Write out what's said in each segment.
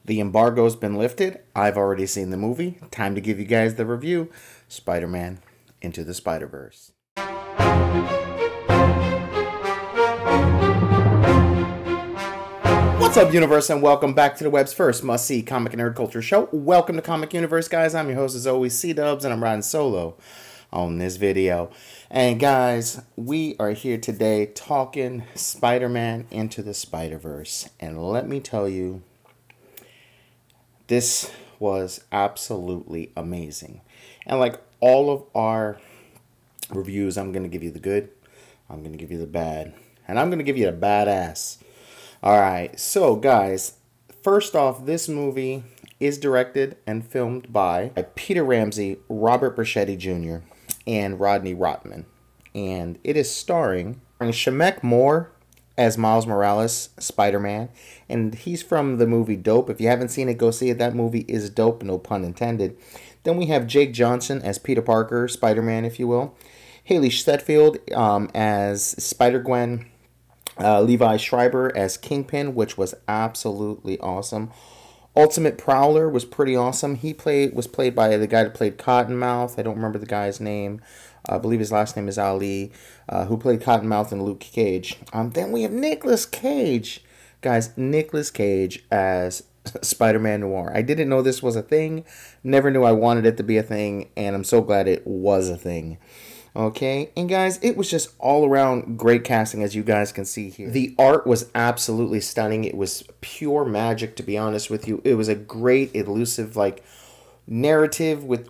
The embargo's been lifted. I've already seen the movie. Time to give you guys the review. Spider-Man Into the Spider-Verse. What's up, Universe, and welcome back to the web's first must-see comic and nerd culture show. Welcome to Comic Universe, guys. I'm your host, as always, C-Dubs, and I'm riding solo on this video. And guys, we are here today talking Spider-Man Into the Spider-Verse. And let me tell you, this was absolutely amazing. And like all of our reviews, I'm going to give you the good, I'm going to give you the bad, and I'm going to give you the badass. Alright, so guys, first off, this movie is directed and filmed by Peter Ramsey, Robert Burchetti Jr., and Rodney Rotman. And it is starring Shemek Moore as Miles Morales, Spider-Man. And he's from the movie Dope. If you haven't seen it, go see it. That movie is dope, no pun intended. Then we have Jake Johnson as Peter Parker, Spider-Man, if you will. Haley Steinfeld as Spider-Gwen. Levi Schreiber as Kingpin, which was absolutely awesome. Ultimate Prowler was pretty awesome. He was played by the guy that played Cottonmouth. I don't remember the guy's name. I believe his last name is Ali, who played Cottonmouth in Luke Cage. Then we have Nicolas Cage. Guys, Nicolas Cage as Spider-Man Noir. I didn't know this was a thing. Never knew I wanted it to be a thing, and I'm so glad it was a thing. Okay, and guys, it was just all around great casting, as you guys can see here. The art was absolutely stunning. It was pure magic, to be honest with you. It was a great, elusive, like, narrative with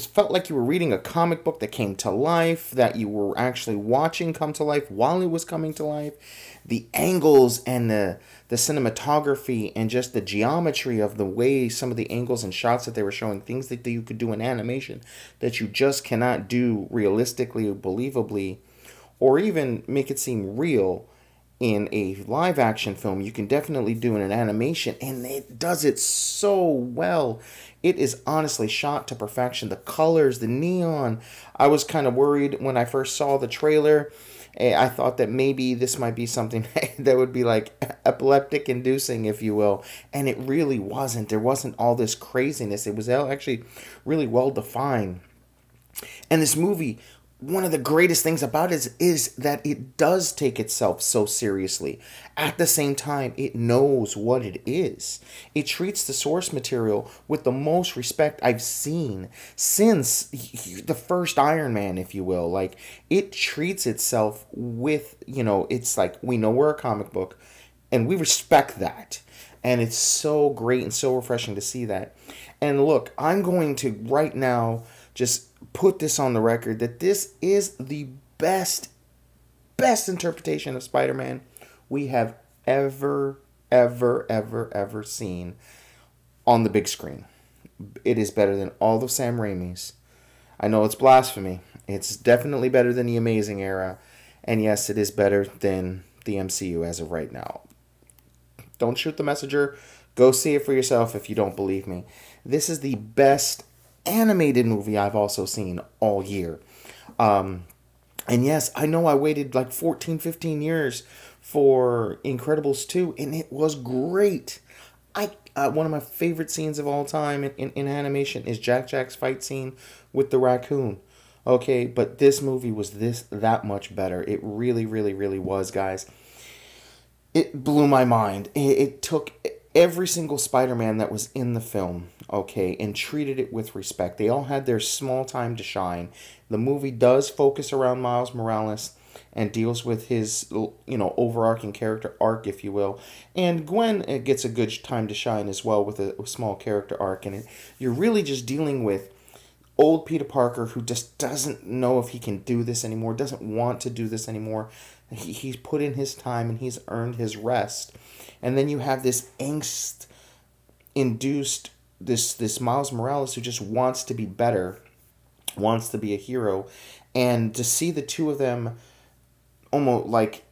felt like you were reading a comic book that came to life, that you were actually watching come to life while it was coming to life. The angles and the cinematography and just the geometry of the way some of the angles and shots that they were showing, things that you could do in animation that you just cannot do realistically or believably, or even make it seem real in a live action film, you can definitely do in an animation, and it does it so well. It is honestly shot to perfection. The colors, the neon. I was kind of worried when I first saw the trailer. I thought that maybe this might be something that would be like epileptic inducing, if you will. And it really wasn't. There wasn't all this craziness. It was actually really well defined. And this movie, one of the greatest things about it is that it does take itself so seriously. At the same time, it knows what it is. It treats the source material with the most respect I've seen since the first Iron Man, if you will. Like, it treats itself with, it's like, we know we're a comic book, and we respect that. And it's so great and so refreshing to see that. And look, I'm going to right now just put this on the record that this is the best interpretation of Spider-Man we have ever seen on the big screen. It is better than all of Sam Raimi's. I know it's blasphemy. It's definitely better than the Amazing era. And yes, it is better than the MCU as of right now. Don't shoot the messenger. Go see it for yourself if you don't believe me. This is the best animated movie I've also seen all year. And yes, I know I waited like 14-15 years for Incredibles 2, and it was great. One of my favorite scenes of all time in animation is Jack's fight scene with the raccoon. Okay, but this movie was that much better. It really was, guys. It blew my mind. It took every single Spider-Man that was in the film, okay, and treated it with respect. They all had their small time to shine. The movie does focus around Miles Morales and deals with his, overarching character arc, if you will. And Gwen gets a good time to shine as well with a small character arc. And you're really just dealing with old Peter Parker, who just doesn't know if he can do this anymore, doesn't want to do this anymore. He's put in his time and he's earned his rest. And then you have this angst-induced, this Miles Morales who just wants to be better, wants to be a hero. And to see the two of them almost like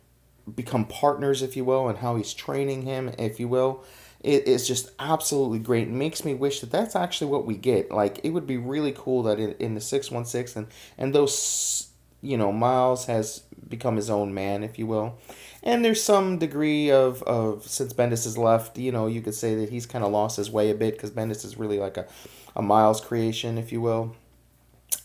become partners, if you will, and how he's training him, if you will, it is just absolutely great. It makes me wish that that's actually what we get. Like, it would be really cool that in the 616 and those you know, Miles has become his own man, if you will. And there's some degree of since Bendis has left, you know, you could say that he's kind of lost his way a bit because Bendis is really like a Miles creation, if you will.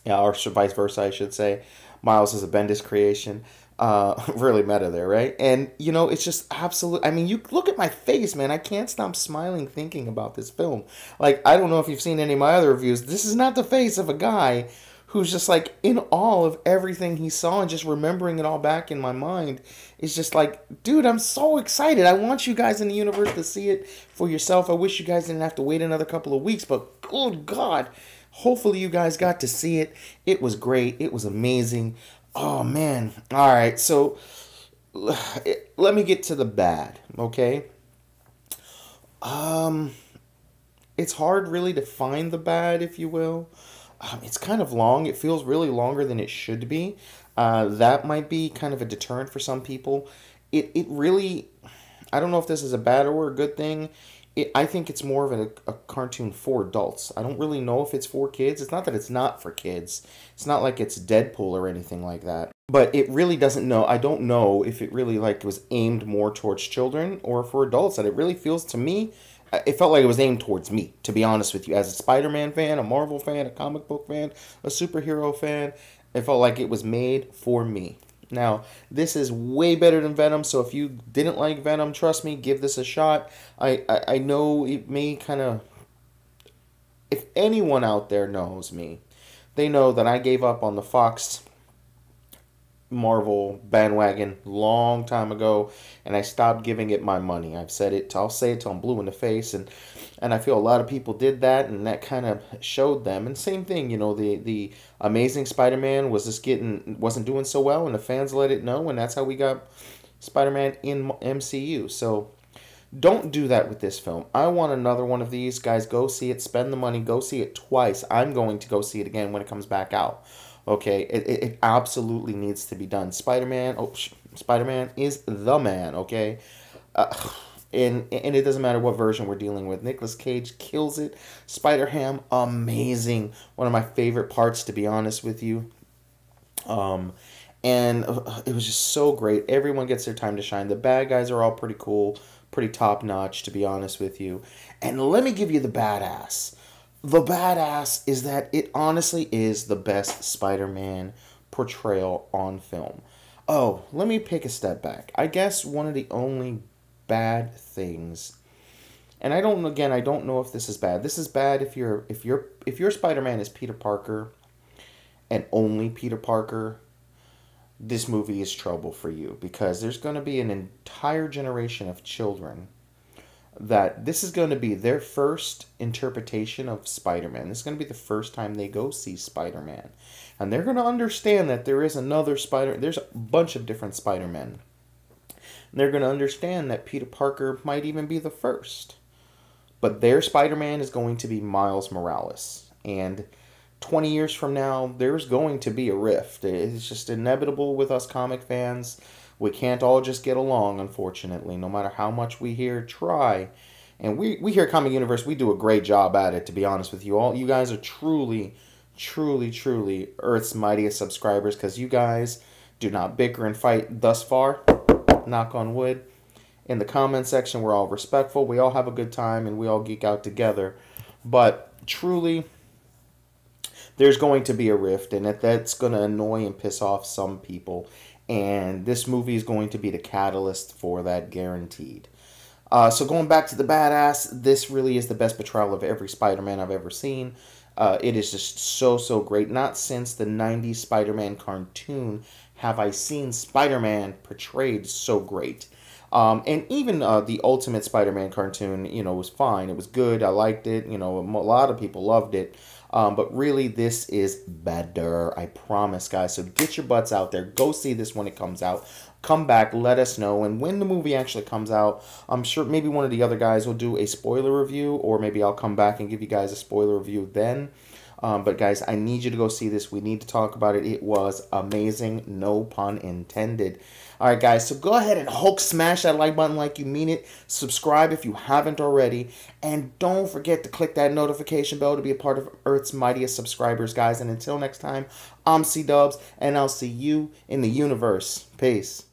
Yeah, or vice versa, I should say. Miles is a Bendis creation. Really meta there, right? And, you know, it's just absolute. I mean, you look at my face, man. I can't stop smiling thinking about this film. Like, I don't know if you've seen any of my other reviews. This is not the face of a guy who's just like in awe of everything he saw and just remembering it all back in my mind. It's just like, dude, I'm so excited. I want you guys in the universe to see it for yourself. I wish you guys didn't have to wait another couple of weeks, but good God. Hopefully you guys got to see it. It was great. It was amazing. Oh, man. All right, so let me get to the bad, okay? It's hard really to find the bad, if you will. It's kind of long. It feels really longer than it should be. That might be kind of a deterrent for some people. It really, I don't know if this is a bad or a good thing. I think it's more of a cartoon for adults. I don't really know if it's for kids. It's not that it's not for kids. It's not like it's Deadpool or anything like that. But it really doesn't know. I don't know if it really like was aimed more towards children or for adults. And it really feels to me, it felt like it was aimed towards me, to be honest with you. As a Spider-Man fan, a Marvel fan, a comic book fan, a superhero fan, it felt like it was made for me. Now, this is way better than Venom, so if you didn't like Venom, trust me, give this a shot. I know it may kind of... If anyone out there knows me, they know that I gave up on the Fox Marvel bandwagon long time ago, and I stopped giving it my money. I've said it, I'll say it till I'm blue in the face, and I feel a lot of people did that, and that kind of showed them. And same thing, you know, the Amazing Spider-Man wasn't doing so well, and the fans let it know, and that's how we got Spider-Man in MCU. So don't do that with this film. I want another one of these. Guys, go see it, spend the money, go see it twice. I'm going to go see it again when it comes back out. Okay, it absolutely needs to be done. Spider-Man is the man, okay? And it doesn't matter what version we're dealing with. Nicolas Cage kills it. Spider-Ham, amazing. One of my favorite parts, to be honest with you. And it was just so great. Everyone gets their time to shine. The bad guys are all pretty cool, pretty top-notch, to be honest with you. And let me give you the badass. The badass is that it honestly is the best Spider-Man portrayal on film. Oh, let me take a step back. I guess one of the only bad things, and I don't know if this is bad. This is bad if your Spider-Man is Peter Parker and only Peter Parker. This movie is trouble for you, because there's going to be an entire generation of children that this is going to be their first interpretation of Spider-Man. This is going to be the first time they go see Spider-Man. And they're going to understand that there is another there's a bunch of different Spider-Men. And they're going to understand that Peter Parker might even be the first. But their Spider-Man is going to be Miles Morales. And 20 years from now, there's going to be a rift. It's just inevitable with us comic fans. We can't all just get along, unfortunately, no matter how much we here try. And we here at Comic Universe, we do a great job at it, to be honest with you all. You guys are truly, truly, truly Earth's mightiest subscribers, because you guys do not bicker and fight thus far. Knock on wood. In the comment section, we're all respectful. We all have a good time, and we all geek out together. But truly, there's going to be a rift, and that's going to annoy and piss off some people. And this movie is going to be the catalyst for that, guaranteed. So going back to the badass, this really is the best portrayal of every Spider-Man I've ever seen. It is just so great. Not since the 90s Spider-Man cartoon have I seen Spider-Man portrayed so great. And even the Ultimate Spider-Man cartoon, you know, was fine. It was good. I liked it. You know, a lot of people loved it. But really, this is better. I promise, guys. So get your butts out there. Go see this when it comes out. Come back. Let us know. And when the movie actually comes out, I'm sure maybe one of the other guys will do a spoiler review. Or maybe I'll come back and give you guys a spoiler review then. But guys, I need you to go see this. We need to talk about it. It was amazing. No pun intended. All right, guys. So go ahead and Hulk smash that like button like you mean it. Subscribe if you haven't already. And don't forget to click that notification bell to be a part of Earth's mightiest subscribers, guys. And until next time, I'm C-Dubs, and I'll see you in the universe. Peace.